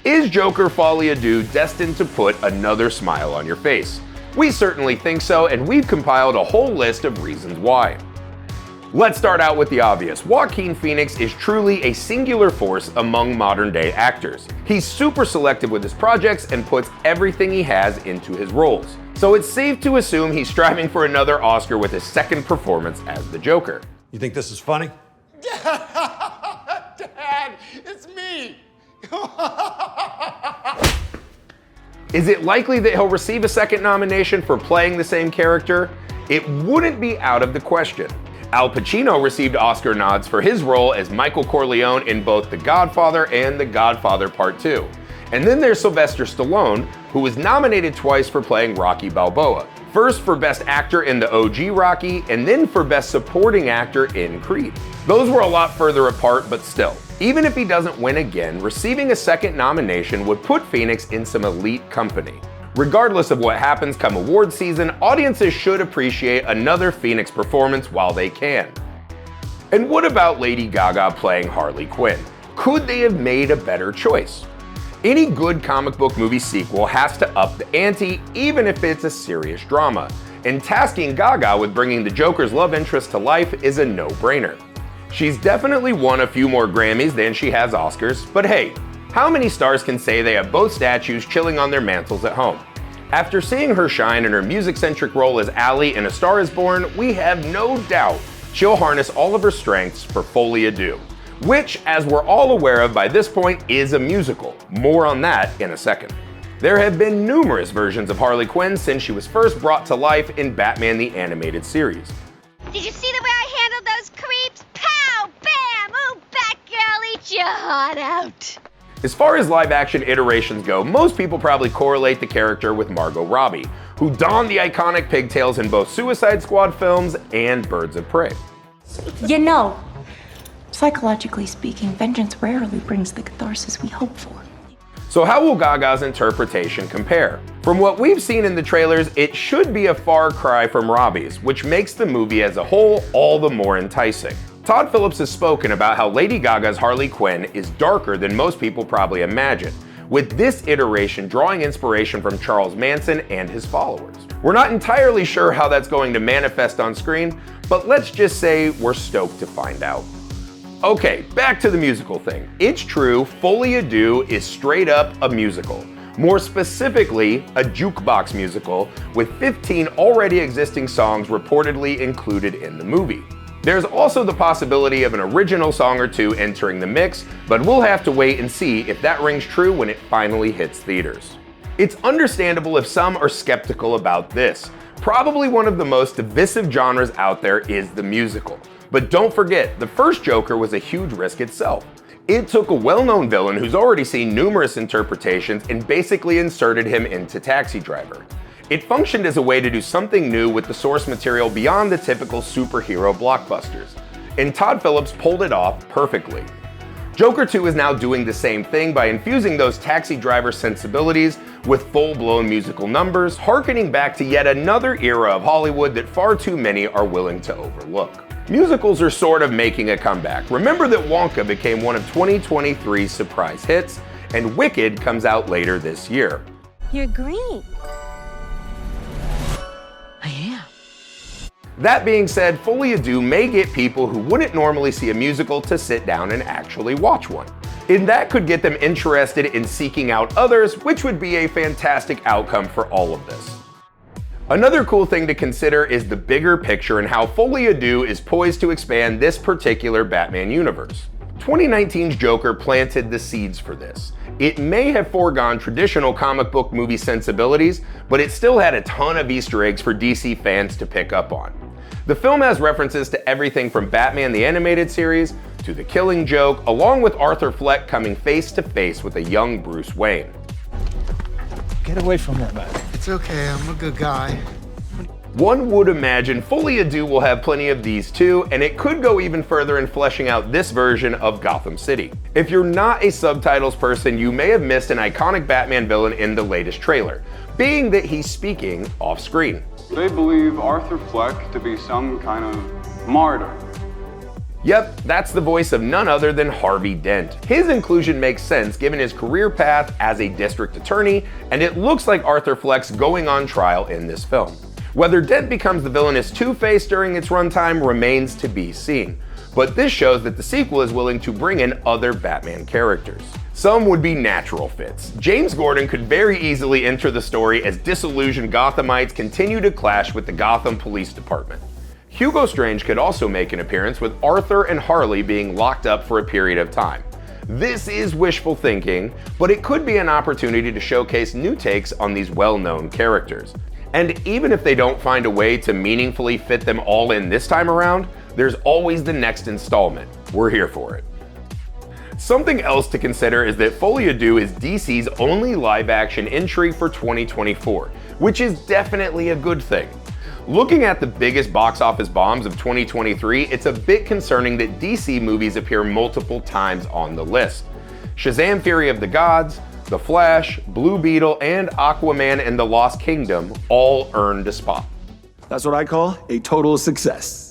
Is Joker Folie destined to put another smile on your face? We certainly think so, and we've compiled a whole list of reasons why. Let's start out with the obvious. Joaquin Phoenix is truly a singular force among modern-day actors. He's super selective with his projects and puts everything he has into his roles. So it's safe to assume he's striving for another Oscar with his second performance as the Joker. You think this is funny? Dad, it's me! Is it likely that he'll receive a second nomination for playing the same character? It wouldn't be out of the question. Al Pacino received Oscar nods for his role as Michael Corleone in both The Godfather and The Godfather Part 2. And then there's Sylvester Stallone, who was nominated twice for playing Rocky Balboa. First for Best Actor in the OG Rocky, and then for Best Supporting Actor in Creed. Those were a lot further apart, but still. Even if he doesn't win again, receiving a second nomination would put Phoenix in some elite company. Regardless of what happens come award season, audiences should appreciate another Phoenix performance while they can. And what about Lady Gaga playing Harley Quinn? Could they have made a better choice? Any good comic book movie sequel has to up the ante, even if it's a serious drama. And tasking Gaga with bringing the Joker's love interest to life is a no-brainer. She's definitely won a few more Grammys than she has Oscars, but hey, how many stars can say they have both statues chilling on their mantles at home? After seeing her shine in her music-centric role as Allie in A Star Is Born, we have no doubt she'll harness all of her strengths for Folie, which, as we're all aware of by this point, is a musical. More on that in a second. There have been numerous versions of Harley Quinn since she was first brought to life in Batman the Animated Series. Did you see the way I handled those creeps? Pow! Bam! Ooh, Batgirl, eat your heart out! As far as live-action iterations go, most people probably correlate the character with Margot Robbie, who donned the iconic pigtails in both Suicide Squad films and Birds of Prey. You know, psychologically speaking, vengeance rarely brings the catharsis we hope for. So how will Gaga's interpretation compare? From what we've seen in the trailers, it should be a far cry from Robbie's, which makes the movie as a whole all the more enticing. Todd Phillips has spoken about how Lady Gaga's Harley Quinn is darker than most people probably imagine, with this iteration drawing inspiration from Charles Manson and his followers. We're not entirely sure how that's going to manifest on screen, but let's just say we're stoked to find out. Okay, back to the musical thing. It's true, Folie is straight up a musical. More specifically, a jukebox musical, with 15 already existing songs reportedly included in the movie. There's also the possibility of an original song or two entering the mix, but we'll have to wait and see if that rings true when it finally hits theaters. It's understandable if some are skeptical about this. Probably one of the most divisive genres out there is the musical. But don't forget, the first Joker was a huge risk itself. It took a well-known villain who's already seen numerous interpretations and basically inserted him into Taxi Driver. It functioned as a way to do something new with the source material beyond the typical superhero blockbusters. And Todd Phillips pulled it off perfectly. Joker 2 is now doing the same thing by infusing those Taxi Driver sensibilities with full-blown musical numbers, harkening back to yet another era of Hollywood that far too many are willing to overlook. Musicals are sort of making a comeback. Remember that Wonka became one of 2023's surprise hits, and Wicked comes out later this year. You're green. I am. That being said, Folie may get people who wouldn't normally see a musical to sit down and actually watch one. And that could get them interested in seeking out others, which would be a fantastic outcome for all of this. Another cool thing to consider is the bigger picture and how Folie is poised to expand this particular Batman universe. 2019's Joker planted the seeds for this. It may have foregone traditional comic book movie sensibilities, but it still had a ton of Easter eggs for DC fans to pick up on. The film has references to everything from Batman the Animated Series to The Killing Joke, along with Arthur Fleck coming face to face with a young Bruce Wayne. Get away from her, man. It's okay, I'm a good guy. One would imagine Folie will have plenty of these too, and it could go even further in fleshing out this version of Gotham City. If you're not a subtitles person, you may have missed an iconic Batman villain in the latest trailer, being that he's speaking off screen. They believe Arthur Fleck to be some kind of martyr. Yep, that's the voice of none other than Harvey Dent. His inclusion makes sense given his career path as a district attorney, and it looks like Arthur Fleck's going on trial in this film. Whether Dent becomes the villainous Two-Face during its runtime remains to be seen, but this shows that the sequel is willing to bring in other Batman characters. Some would be natural fits. James Gordon could very easily enter the story as disillusioned Gothamites continue to clash with the Gotham Police Department. Hugo Strange could also make an appearance with Arthur and Harley being locked up for a period of time. This is wishful thinking, but it could be an opportunity to showcase new takes on these well-known characters. And even if they don't find a way to meaningfully fit them all in this time around, there's always the next installment. We're here for it. Something else to consider is that Folie Deux is DC's only live-action entry for 2024, which is definitely a good thing. Looking at the biggest box office bombs of 2023, it's a bit concerning that DC movies appear multiple times on the list. Shazam! Fury of the Gods, The Flash, Blue Beetle, and Aquaman and the Lost Kingdom all earned a spot. That's what I call a total success.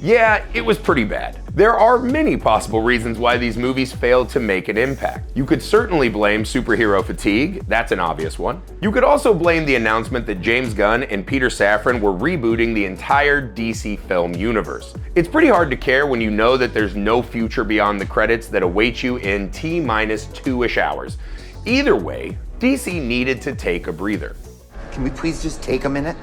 Yeah, it was pretty bad. There are many possible reasons why these movies failed to make an impact. You could certainly blame superhero fatigue, that's an obvious one. You could also blame the announcement that James Gunn and Peter Safran were rebooting the entire DC film universe. It's pretty hard to care when you know that there's no future beyond the credits that await you in T-minus 2-ish hours. Either way, DC needed to take a breather. Can we please just take a minute?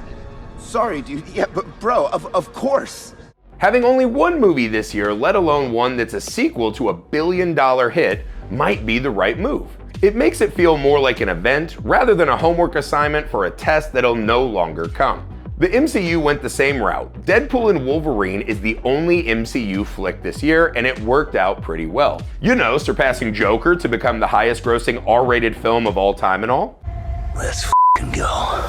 Sorry, dude. Yeah, but bro, of course. Having only one movie this year, let alone one that's a sequel to a billion-dollar hit, might be the right move. It makes it feel more like an event rather than a homework assignment for a test that'll no longer come. The MCU went the same route. Deadpool and Wolverine is the only MCU flick this year, and it worked out pretty well. You know, surpassing Joker to become the highest-grossing R-rated film of all time and all. Let's f***ing go.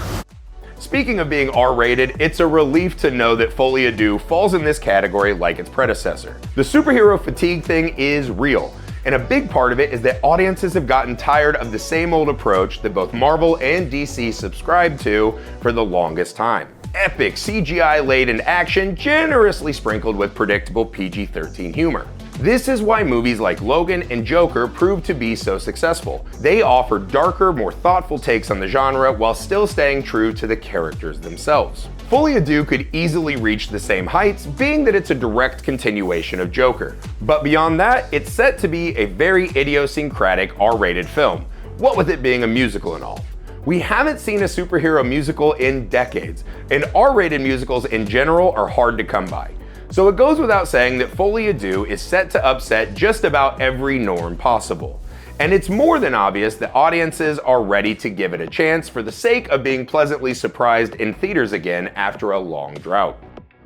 Speaking of being R-rated, it's a relief to know that Folie Deux falls in this category like its predecessor. The superhero fatigue thing is real, and a big part of it is that audiences have gotten tired of the same old approach that both Marvel and DC subscribed to for the longest time. Epic CGI-laden action generously sprinkled with predictable PG-13 humor. This is why movies like Logan and Joker proved to be so successful. They offer darker, more thoughtful takes on the genre while still staying true to the characters themselves. Folie Deux could easily reach the same heights, being that it's a direct continuation of Joker. But beyond that, it's set to be a very idiosyncratic R-rated film, what with it being a musical and all. We haven't seen a superhero musical in decades, and R-rated musicals in general are hard to come by. So it goes without saying that Folie Deux is set to upset just about every norm possible. And it's more than obvious that audiences are ready to give it a chance for the sake of being pleasantly surprised in theaters again after a long drought.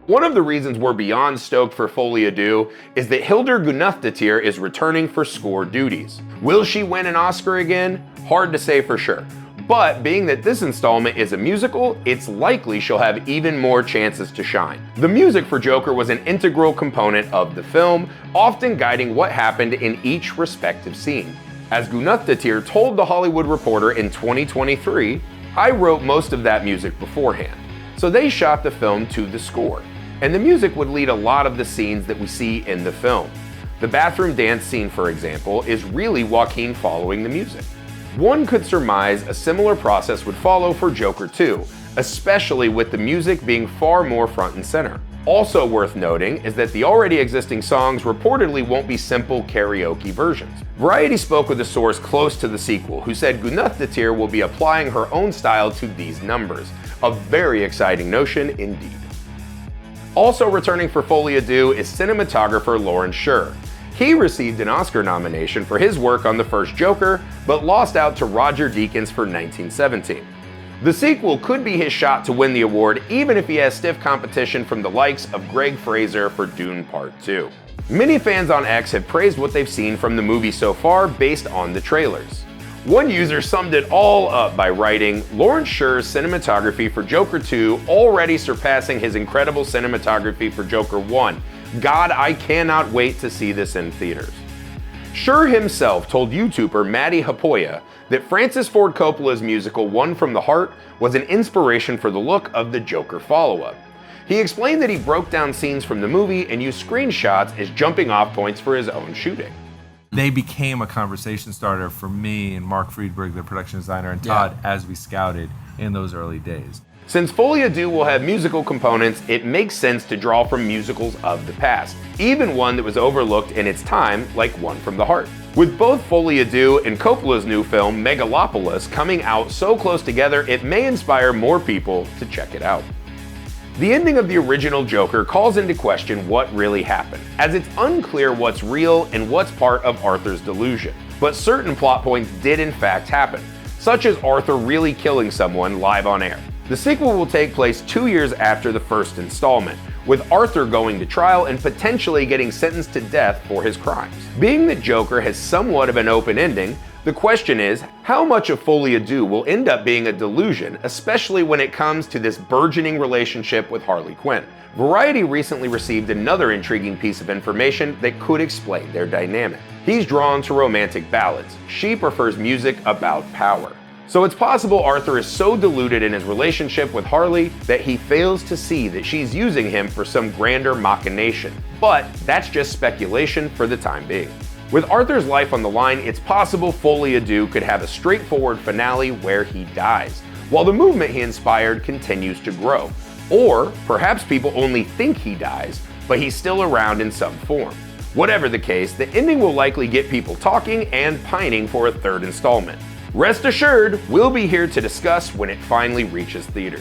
One of the reasons we're beyond stoked for Folie Deux is that Hildur Guðnadóttir is returning for score duties. Will she win an Oscar again? Hard to say for sure. But being that this installment is a musical, it's likely she'll have even more chances to shine. The music for Joker was an integral component of the film, often guiding what happened in each respective scene. As Guðnadóttir told The Hollywood Reporter in 2023, "I wrote most of that music beforehand." So they shot the film to the score, and the music would lead a lot of the scenes that we see in the film. The bathroom dance scene, for example, is really Joaquin following the music. One could surmise a similar process would follow for Joker 2, especially with the music being far more front and center. Also worth noting is that the already existing songs reportedly won't be simple karaoke versions. Variety spoke with a source close to the sequel who said Guðnadóttir will be applying her own style to these numbers, a very exciting notion indeed. Also returning for Folie Deux is cinematographer Lawrence Sher. He received an Oscar nomination for his work on the first Joker, but lost out to Roger Deakins for 1917. The sequel could be his shot to win the award even if he has stiff competition from the likes of Greg Fraser for Dune Part 2. Many fans on X have praised what they've seen from the movie so far based on the trailers. One user summed it all up by writing, "Lawrence Sher's cinematography for Joker 2 already surpassing his incredible cinematography for Joker 1. God, I cannot wait to see this in theaters." Sher himself told YouTuber Maddie Hapoya that Francis Ford Coppola's musical One from the Heart was an inspiration for the look of the Joker follow-up. He explained that he broke down scenes from the movie and used screenshots as jumping off points for his own shooting. They became a conversation starter for me and Mark Friedberg, the production designer, and Todd as we scouted in those early days. Since Folie Deux will have musical components, it makes sense to draw from musicals of the past, even one that was overlooked in its time, like One from the Heart. With both Folie Deux and Coppola's new film, Megalopolis, coming out so close together, it may inspire more people to check it out. The ending of the original Joker calls into question what really happened, as it's unclear what's real and what's part of Arthur's delusion. But certain plot points did in fact happen, such as Arthur really killing someone live on air. The sequel will take place 2 years after the first installment, with Arthur going to trial and potentially getting sentenced to death for his crimes. Being that Joker has somewhat of an open ending, the question is, how much of Folie Deux will end up being a delusion, especially when it comes to this burgeoning relationship with Harley Quinn? Variety recently received another intriguing piece of information that could explain their dynamic. He's drawn to romantic ballads. She prefers music about power. So it's possible Arthur is so deluded in his relationship with Harley that he fails to see that she's using him for some grander machination. But that's just speculation for the time being. With Arthur's life on the line, it's possible Folie Deux could have a straightforward finale where he dies, while the movement he inspired continues to grow. Or perhaps people only think he dies, but he's still around in some form. Whatever the case, the ending will likely get people talking and pining for a third installment. Rest assured, we'll be here to discuss when it finally reaches theaters.